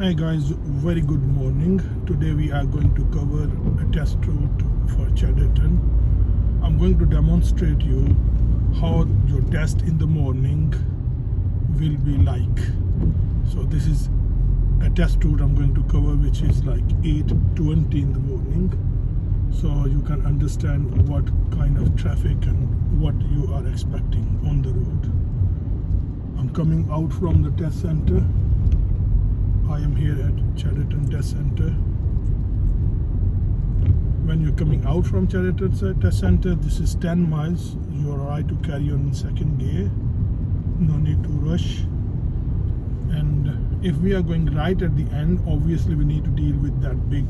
Hi guys, very good morning. Today we are going to cover a test route for Chadderton. I'm going to demonstrate you how your test in the morning will be like. So this is a test route I'm going to cover, which is like 8:20 in the morning, so you can understand what kind of traffic and what you are expecting on the road. I'm coming out from the test center. I am here at Chadderton Test Center. When you're coming out from Chadderton Test Center, this is 10 miles. You are right to carry on in second gear. No need to rush. And if we are going right at the end, obviously we need to deal with that big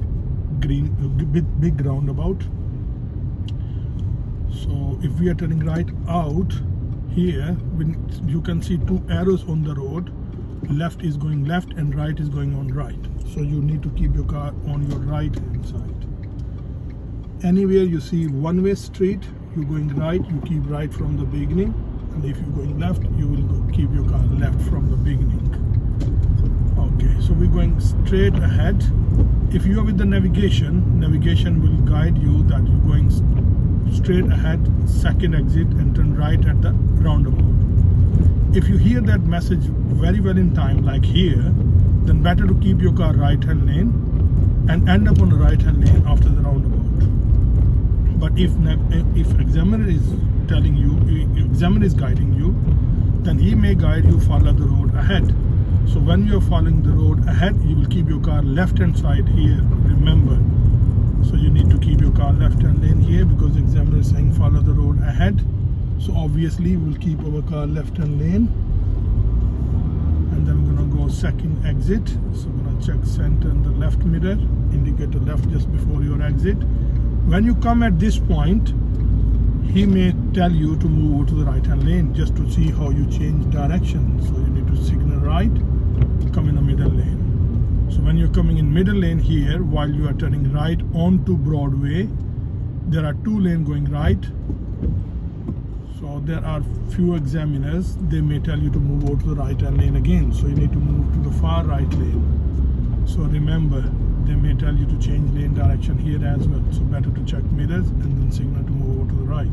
roundabout. So if we are turning right out here, you can see two arrows on the road. Left is going left and right is going on right, so you need to keep your car on your right hand side. Anywhere you see one-way street, you're going right, you keep right from the beginning, and if you're going left, you will keep your car left from the beginning. Okay, so we're going straight ahead. If you are with the navigation will guide you that you're going straight ahead, second exit, and turn right at the roundabout. If you hear that message very well in time, like here, then better to keep your car right hand lane and end up on the right hand lane after the roundabout. But if examiner is telling you, examiner is guiding you, then he may guide you follow the road ahead. So when you are following the road ahead, you will keep your car left hand side here, remember. So you need to keep your car left hand lane here because the examiner is saying follow the road ahead. So obviously we'll keep our car left hand lane, and then we're gonna go second exit. So we're gonna check center and the left mirror, indicate the left just before your exit. When you come at this point, he may tell you to move to the right hand lane just to see how you change direction. So you need to signal right, come in the middle lane. So when you're coming in middle lane here, while you are turning right onto Broadway, there are two lanes going right. So there are few examiners, they may tell you to move over to the right hand lane again. So you need to move to the far right lane. So remember, they may tell you to change lane direction here as well. So better to check mirrors and then signal to move over to the right.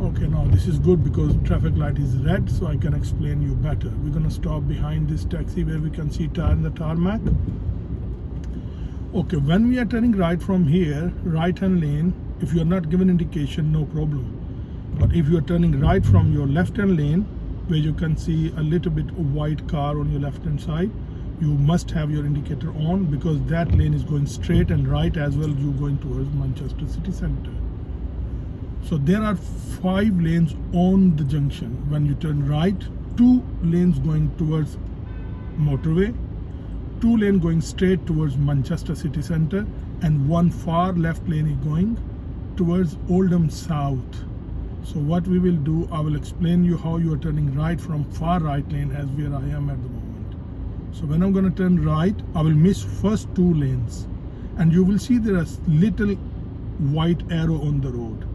Okay, now this is good because traffic light is red, so I can explain you better. We're gonna stop behind this taxi where we can see tire in the tarmac. Okay, when we are turning right from here, right hand lane, if you are not given indication, no problem. But if you are turning right from your left hand lane, where you can see a little bit of white car on your left hand side, you must have your indicator on because that lane is going straight and right as well. You're going towards Manchester city center. So there are 5 lanes on the junction. When you turn right, 2 lanes going towards motorway, 2 lanes going straight towards Manchester city center, and 1 far left lane is going towards Oldham South. So what we will do, I will explain you how you are turning right from far right lane as where I am at the moment. So when I'm going to turn right, I will miss first 2 lanes, and you will see there is little white arrow on the road.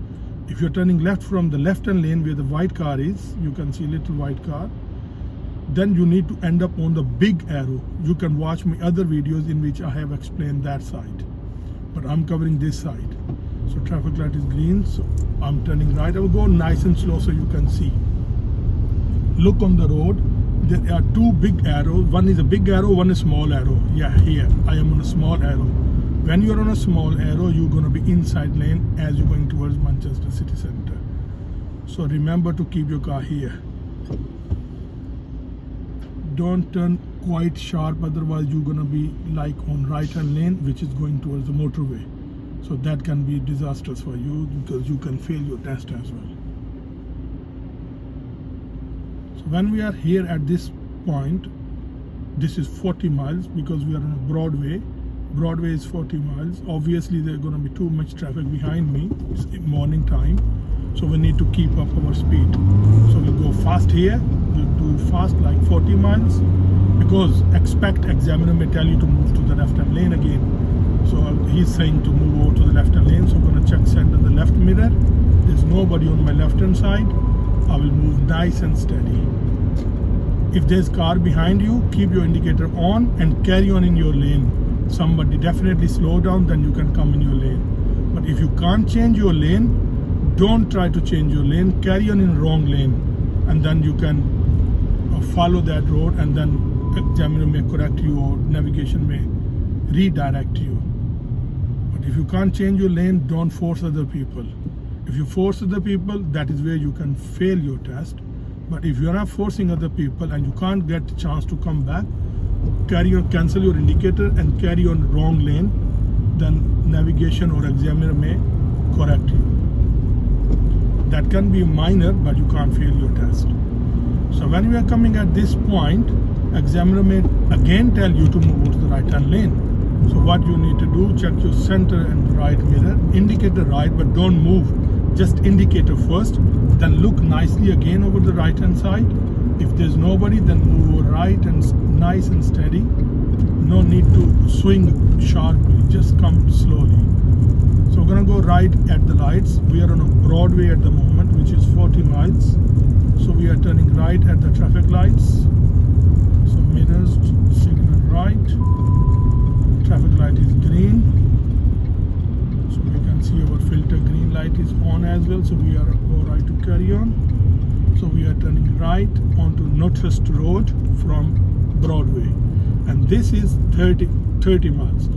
If you're turning left from the left hand lane where the white car is, you can see little white car, then you need to end up on the big arrow. You can watch my other videos in which I have explained that side, but I'm covering this side. So traffic light is green, so I'm turning right. I will go nice and slow so you can see. Look on the road, there are 2 big arrows. One is a big arrow, one is small arrow. Yeah, here I am on a small arrow. When you're on a small arrow, you're going to be inside lane as you're going towards Manchester city center. So remember to keep your car here. Don't turn quite sharp, otherwise you're going to be like on right hand lane, which is going towards the motorway. So that can be disastrous for you because you can fail your test as well. So when we are here at this point, this is 40 miles because we are on a Broadway. Broadway is 40 miles. Obviously there's going to be too much traffic behind me. It's morning time, so we need to keep up our speed. So we'll go fast here. We'll do fast like 40 miles because examiner may tell you to move to the left hand lane again. So he's saying to move over to the left hand lane. So I'm going to check center the left mirror. There's nobody on my left hand side. I will move nice and steady. If there's car behind you, keep your indicator on and carry on in your lane. Somebody definitely slow down, then you can come in your lane. But if you can't change your lane, don't try to change your lane, carry on in wrong lane, and then you can follow that road, and then examiner may correct you or navigation may redirect you. But if you can't change your lane, don't force other people. If you force other people, that is where you can fail your test. But if you're not forcing other people and you can't get a chance to come back, carry on, cancel your indicator and carry on wrong lane, then navigation or examiner may correct you. That can be minor, but you can't fail your test. So when you are coming at this point, examiner may again tell you to move to the right hand lane. So what you need to do, check your center and right mirror, indicate the right, but don't move. Just indicator first, then look nicely again over the right hand side. If there's nobody, then move right and nice and steady. No need to swing sharply, just come slowly. So we're gonna go right at the lights. We are on a Broadway at the moment, which is 40 miles. So we are turning right at the traffic lights. So mirrors, signal right. Traffic light is green. So we can see our filter green light is on as well. So we are all right to carry on. So we are turning right onto Northwest Road from Broadway. And this is 30 miles.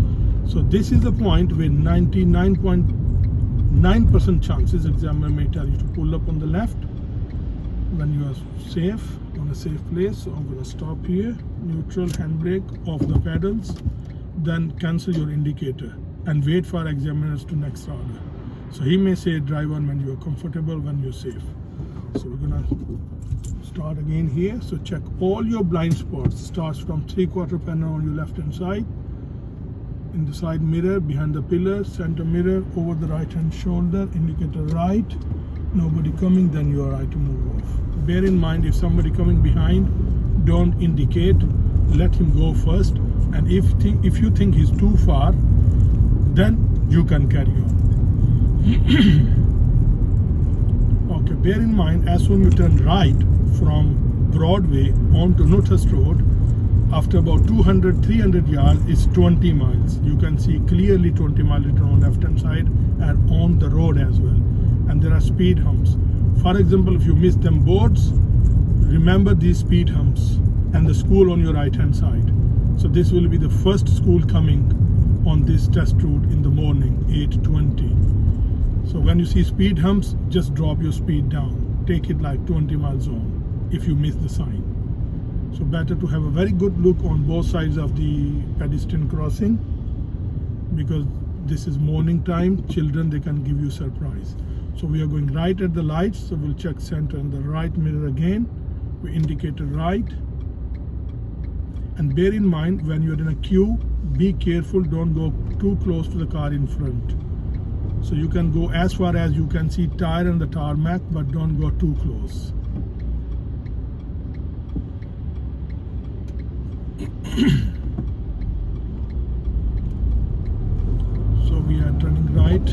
So this is the point where 99.9% chances examiner may tell you to pull up on the left when you are safe, on a safe place. So I'm going to stop here, neutral, handbrake, off the pedals, then cancel your indicator and wait for examiners to next order. So he may say drive on when you're comfortable, when you're safe. So we're going to start again here. So check all your blind spots. Starts from 3/4 panel on your left hand side, in the side mirror, behind the pillar, center mirror, over the right hand shoulder, indicator right, nobody coming, then you are right to move off. Bear in mind, if somebody coming behind, don't indicate, let him go first, and if you think he's too far, then you can carry on. Okay, bear in mind, as soon you turn right from Broadway onto Northwest Road, after about 200-300 yards is 20 miles. You can see clearly 20 miles written on left hand side and on the road as well. And there are speed humps. For example, if you miss them boards, remember these speed humps and the school on your right hand side. So this will be the first school coming on this test route in the morning, 8:20. So when you see speed humps, just drop your speed down. Take it like 20 miles on if you miss the sign. So better to have a very good look on both sides of the pedestrian crossing, because this is morning time. Children, they can give you surprise. So we are going right at the lights. So we'll check center and the right mirror again. We indicate right. And bear in mind, when you're in a queue, be careful. Don't go too close to the car in front. So you can go as far as you can see tire and the tarmac, but don't go too close. So we are turning right.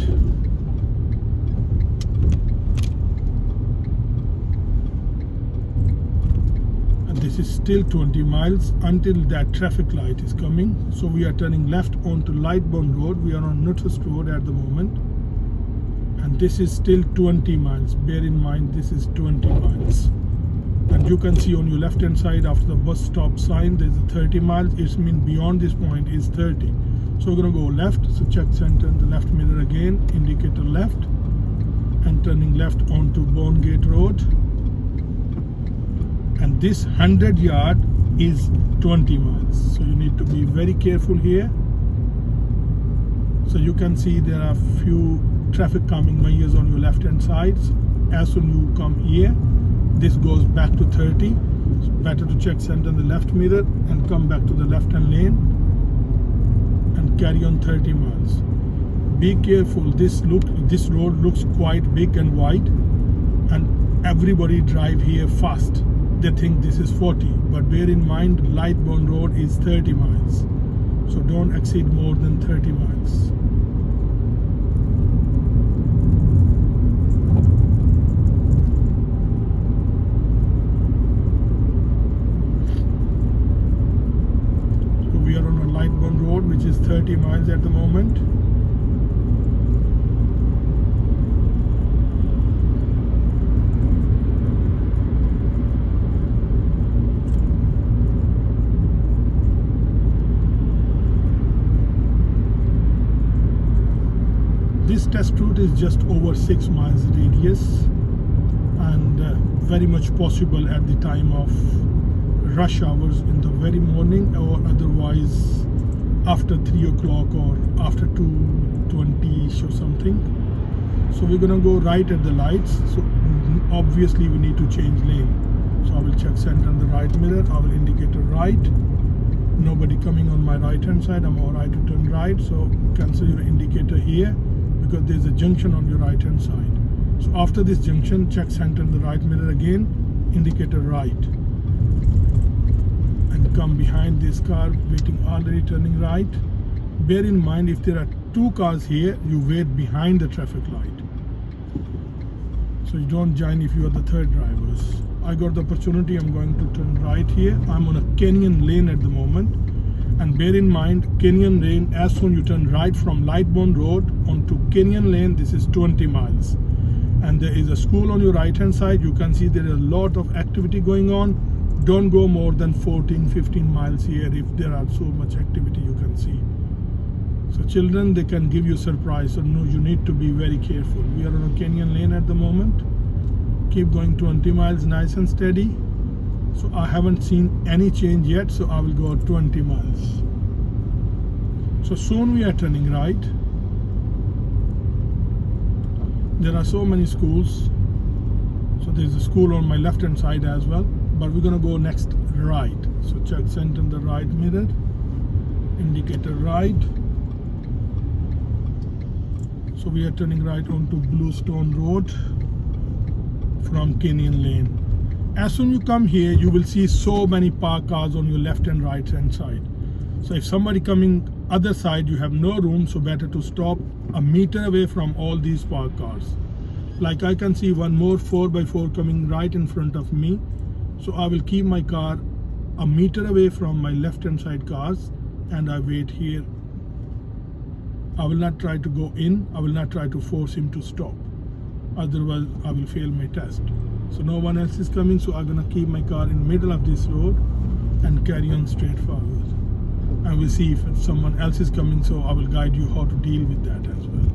And this is still 20 miles until that traffic light is coming. So we are turning left onto Lightbourne Road. We are on Northwest Road at the moment. And this is still 20 miles. Bear in mind, this is 20 miles. And you can see on your left hand side after the bus stop sign, there's a 30 miles. It means beyond this point is 30. So we're going to go left. So check center and the left mirror again, indicator left, and turning left onto Bondgate Road. And this 100 yard is 20 miles. So you need to be very careful here. So you can see there are few traffic calming measures on your left hand side. As soon you come here, this goes back to 30. It's better to check center in the left mirror and come back to the left hand lane and carry on 30 miles. Be careful. This road looks quite big and wide, and everybody drive here fast. They think this is 40, but bear in mind, Lightbourne Road is 30 miles. So don't exceed more than 30 miles. Lightburn Road, which is 30 miles at the moment. This test route is just over 6 miles radius, and very much possible at the time of rush hours in the very morning, or otherwise after 3 o'clock or after 2:20 or something. So we're gonna go right at the lights, so obviously we need to change lane. So I will check center on the right mirror, I will indicate a right. Nobody coming on my right hand side, I'm alright to turn right, so cancel your indicator here because there's a junction on your right hand side. So after this junction, check center on the right mirror again, indicator right, and come behind this car waiting already turning right. Bear in mind, if there are 2 cars here, you wait behind the traffic light, so you don't join if you are the third drivers. I got the opportunity, I'm going to turn right here. I'm on a Kenyan lane at the moment, and bear in mind, Kenyan lane, as soon you turn right from Lightburn Road onto Kenyan lane, this is 20 miles. And there is a school on your right hand side. You can see there is a lot of activity going on. Don't go more than 14-15 miles here if there are so much activity you can see. So children, they can give you surprise, so no, you need to be very careful. We are on a Kenyan lane at the moment. Keep going 20 miles nice and steady. So I haven't seen any change yet, so I will go 20 miles. So soon we are turning right. There are so many schools. So there's a school on my left hand side as well, but we're gonna go next right. So check center in the right mirror, indicator right. So we are turning right onto Bluestone Road from Kenyan Lane. As soon you come here, you will see so many parked cars on your left and right hand side. So if somebody coming other side, you have no room, so better to stop a meter away from all these parked cars. Like I can see one more 4x4 coming right in front of me, so I will keep my car a meter away from my left hand side cars, and I wait here. I will not try to go in, I will not try to force him to stop, otherwise I will fail my test. So no one else is coming, so I'm gonna keep my car in middle of this road and carry on straight forward. And we'll see if someone else is coming, so I will guide you how to deal with that as well.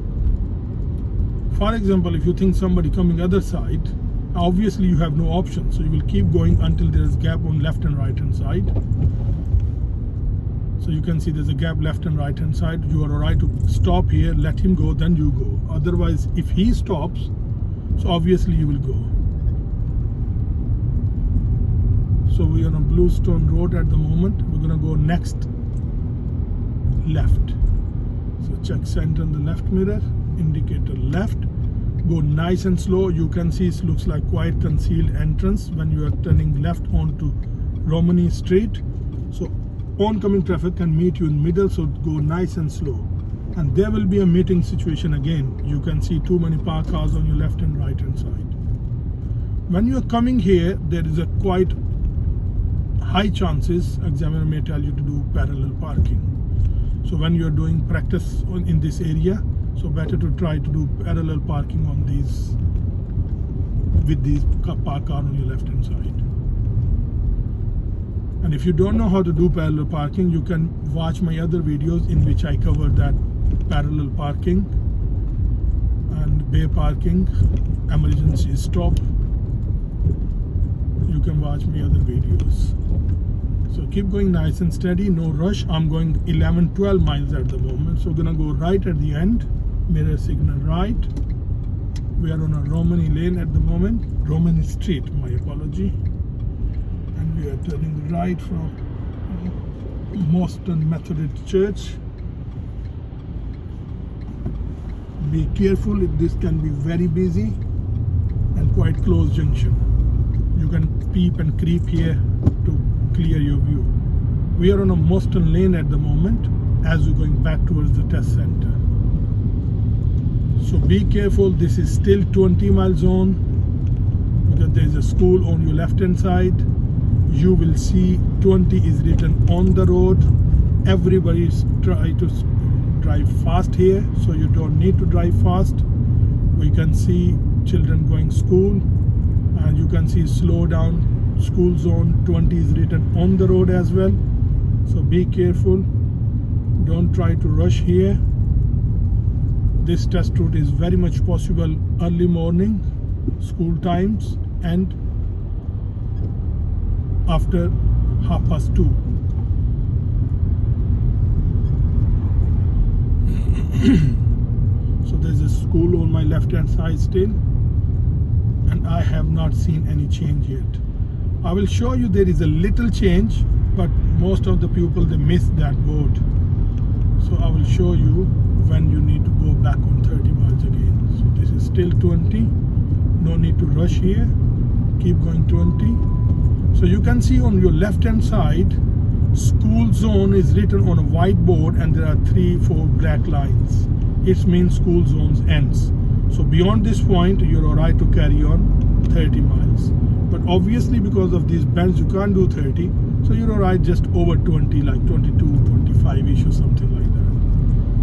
For example, if you think somebody coming other side, obviously you have no option, so you will keep going until there is gap on left and right hand side. So you can see there's a gap left and right hand side. You are alright to stop here, let him go, then you go. Otherwise, if he stops, so obviously you will go. So we are on Bluestone Road at the moment. We're gonna go next left. So check center on the left mirror, indicator left. Go nice and slow. You can see it looks like quite concealed entrance when you are turning left onto Romney Street. So oncoming traffic can meet you in middle, so go nice and slow. And there will be a meeting situation again. You can see too many parked cars on your left and right hand side. When you are coming here, there is a quite high chances examiner may tell you to do parallel parking. So when you are doing practice in this area, so better to try to do parallel parking on these, with these parked car on your left hand side. And if you don't know how to do parallel parking, you can watch my other videos in which I cover that parallel parking and bay parking, emergency stop. You can watch my other videos. So keep going nice and steady, no rush. I'm going 11-12 miles at the moment, so we're gonna go right at the end, mirror signal right. We are on a Romney lane at the moment, Romney Street, my apology. And we are turning right from Middleton Methodist Church. Be careful, this can be very busy and quite close junction. You can peep and creep here to clear your view. We are on a Middleton lane at the moment as we're going back towards the test center. So be careful, this is still 20-mile zone because there is a school on your left hand side. You will see 20 is written on the road. everybody's try to drive fast here, so you don't need to drive fast. We can see children going school, and you can see slow down, school zone 20 is written on the road as well, so be careful, don't try to rush here. This test route is very much possible early morning, school times, and after 2:30. So there's a school on my left hand side still, and I have not seen any change yet. I will show you there is a little change, but most of the people, they miss that board. So I will show you when you need to go back on 30 miles again. So this is still 20, no need to rush here, keep going 20. So you can see on your left hand side, school zone is written on a white board, and there are 3-4 black lines. It means school zones ends. So beyond this point, you're alright to carry on 30 miles. But obviously because of these bends, you can't do 30. So you're alright just over 20, like 22, 25-ish or something like that.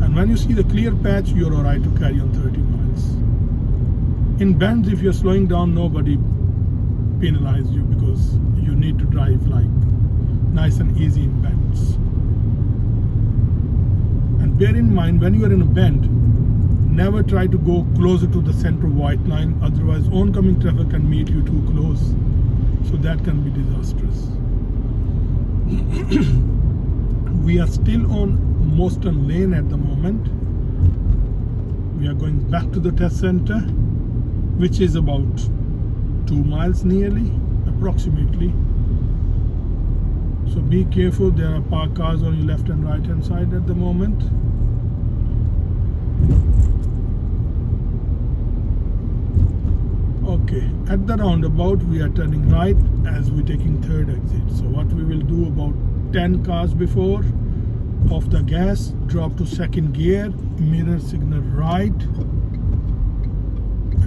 And when you see the clear patch, you're alright to carry on 30 miles. In bends, if you're slowing down, nobody penalizes you because you need to drive like nice and easy in bends. And bear in mind, when you are in a bend, never try to go closer to the center white line, otherwise oncoming traffic can meet you too close, so that can be disastrous. We are still on Middleton Lane at the moment. We are going back to the test center, which is about 2 miles nearly, approximately. So be careful, there are parked cars on your left and right hand side at the moment. Okay, at the roundabout we are turning right as we're taking third exit. So what we will do, about 10 cars before, off the gas, drop to second gear, mirror signal right,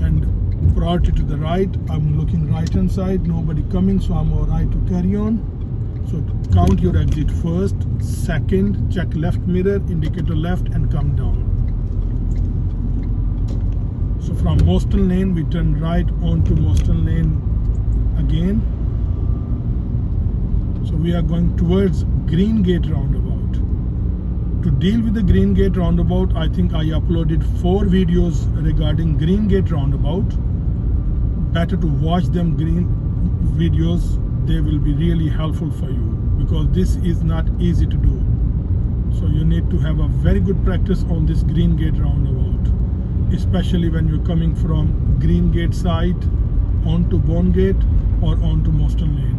and priority to the right. I'm looking right hand side, nobody coming, so I'm alright to carry on. So count your exit first, second, check left mirror, indicator left, and come down. So from Middleton Lane, we turn right onto Middleton Lane again. So we are going towards Green Gate Roundabout. To deal with the Green Gate Roundabout, I think I uploaded 4 videos regarding Green Gate Roundabout. Better to watch them green videos. They will be really helpful for you, because this is not easy to do. So you need to have a very good practice on this Green Gate Roundabout, especially when you're coming from Green Gate side onto Bond Gate or onto Middleton Lane.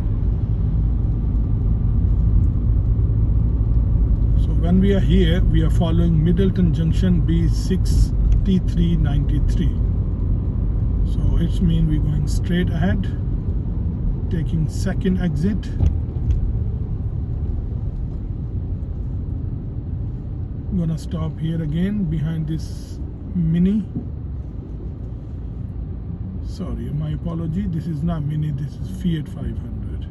So when we are here, we are following Middleton Junction B6393. So it means we're going straight ahead, taking second exit. I'm gonna stop here again behind this Mini. Sorry, my apology, this is not Mini, this is Fiat 500.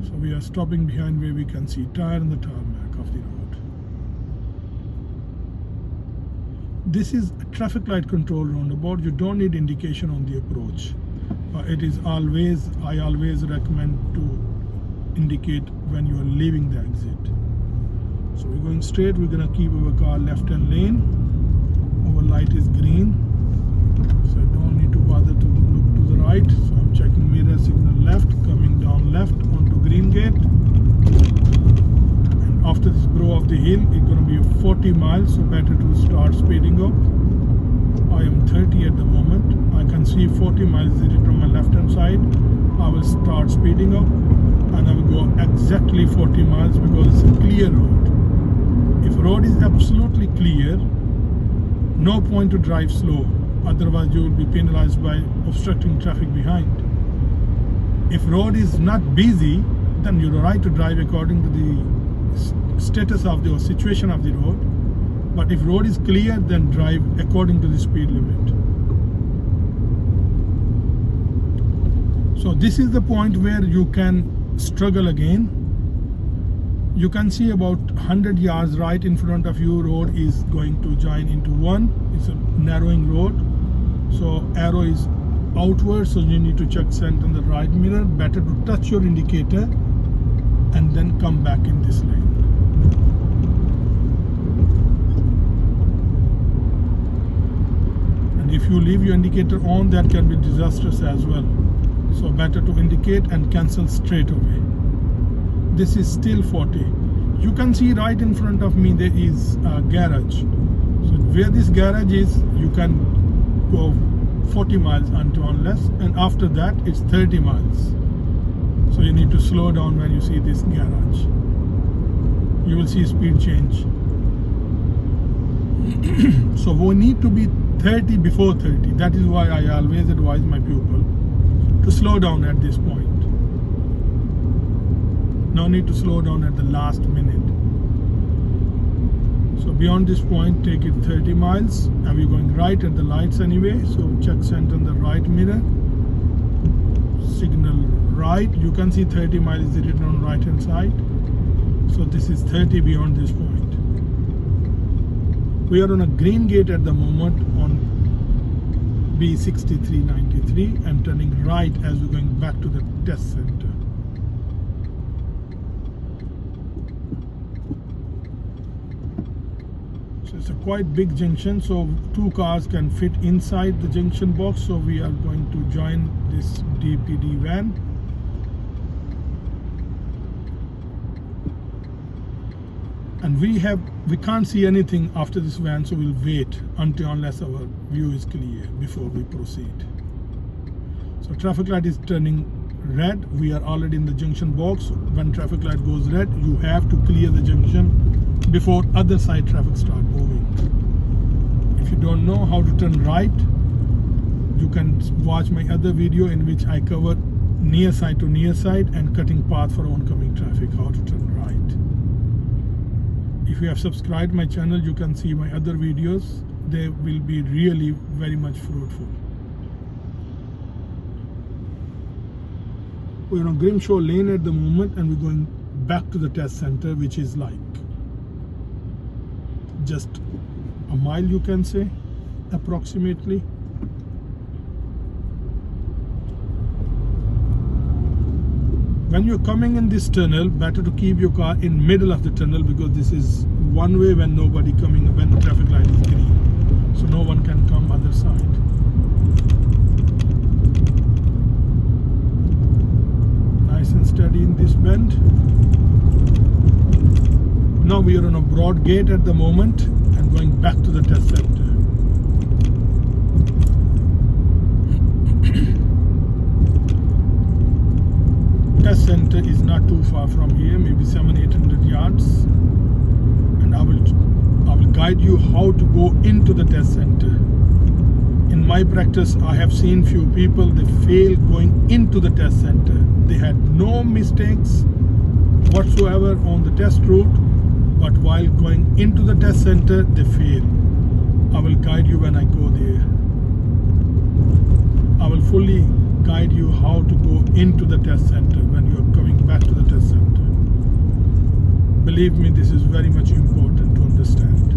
So we are stopping behind where we can see tire and the tarmac of the road. This is a traffic light control roundabout. You don't need indication on the approach. It is always, I always recommend to indicate when you are leaving the exit. So we're going straight, we're gonna keep our car left hand lane. Our light is green, so I don't need to bother to look to the right. So I'm checking mirror signal left, coming down left onto Green Gate. And after this brow of the hill, it's gonna be 40 miles, so better to start speeding up. I am 30 at the moment. I can see 40 miles is written on my left hand side. I will start speeding up, and I will go exactly 40 miles because it's a clear road. If road is absolutely clear, no point to drive slow, otherwise you will be penalized by obstructing traffic behind. If road is not busy, then you're right to drive according to the status of the or situation of the road. But if road is clear, then drive according to the speed limit. So this is the point where you can struggle again. You can see about 100 yards right in front of you, road is going to join into one. It's a narrowing road, so arrow is outward, so you need to check center in the right mirror. Better to touch your indicator and then come back in this lane. And if you leave your indicator on, that can be disastrous as well. So better to indicate and cancel straight away. This is still 40. You can see right in front of me there is a garage. So where this garage is, you can go 40 miles until unless, and after that it's 30 miles. So you need to slow down when you see this garage. You will see speed change. So we need to be 30 before 30. That is why I always advise my pupil to slow down at this point. No need to slow down at the last minute. So beyond this point, take it 30 miles, and we're going right at the lights anyway. So check center in the right mirror. Signal right. You can see 30 miles is written on right hand side. So this is 30 beyond this point. We are on a green gate at the moment on B6393 and turning right as we're going back to the test center. It's a quite big junction, so 2 cars can fit inside the junction box. So we are going to join this DPD van. And we can't see anything after this van, so we'll wait unless our view is clear before we proceed. So traffic light is turning red. We are already in the junction box. When traffic light goes red, you have to clear the junction before other side traffic start moving. If you don't know how to turn right, you can watch my other video in which I cover near side to near side and cutting path for oncoming traffic, how to turn right. If you have subscribed my channel, you can see my other videos. They will be really very much fruitful. We're on Grimshaw Lane at the moment, and we're going back to the test center, which is like just a mile, you can say, approximately. When you're coming in this tunnel, better to keep your car in middle of the tunnel, because this is one way when nobody coming, when the traffic light is green, so no one can come other side. Nice and steady in this bend. Now we are on a broad gate at the moment and going back to the test center. Test center is not too far from here, maybe 700-800 yards, and I will guide you how to go into the test center. In my practice, I have seen few people, they fail going into the test center. They had no mistakes whatsoever on the test route, but while going into the test center, they fail. I will guide you when I go there. I will fully guide you how to go into the test center when you are coming back to the test center. Believe me, this is very much important to understand.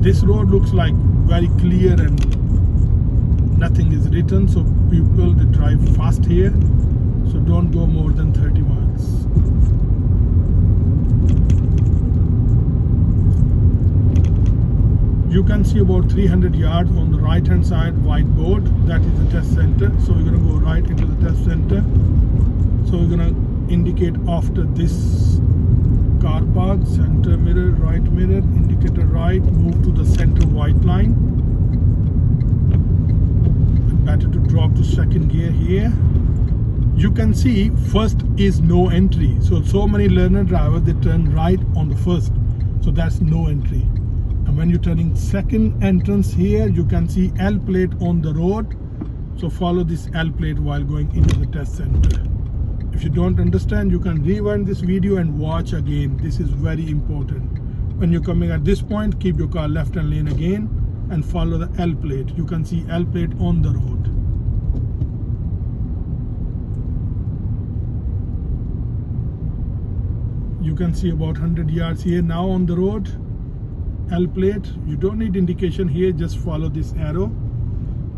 This road looks like very clear and nothing is written, so people, they drive fast here, so don't go more than 30 miles. You can see about 300 yards on the right hand side whiteboard. That is the test center. So we're going to go right into the test center. So we're going to indicate after this car park, center mirror, right mirror, indicator right, move to the center white line. And better to drop to second gear here. You can see first is no entry. So many learner drivers, they turn right on the first. So that's no entry. And when you're turning second entrance here, you can see L plate on the road. So follow this L plate while going into the test center. If you don't understand, you can rewind this video and watch again. This is very important. When you're coming at this point, keep your car left hand lane again and follow the L plate. You can see L plate on the road. You can see about 100 yards here now on the road. L plate, you don't need indication here, just follow this arrow.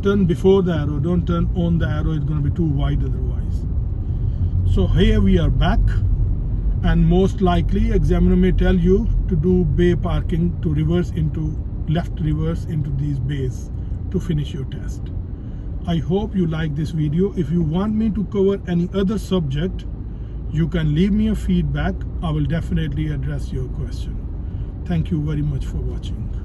Turn before the arrow, don't turn on the arrow, it's going to be too wide otherwise. So here we are back, and most likely examiner may tell you to do bay parking, to reverse into left reverse into these bays to finish your test. I hope you like this video. If you want me to cover any other subject, you can leave me a feedback. I will definitely address your question. Thank you very much for watching.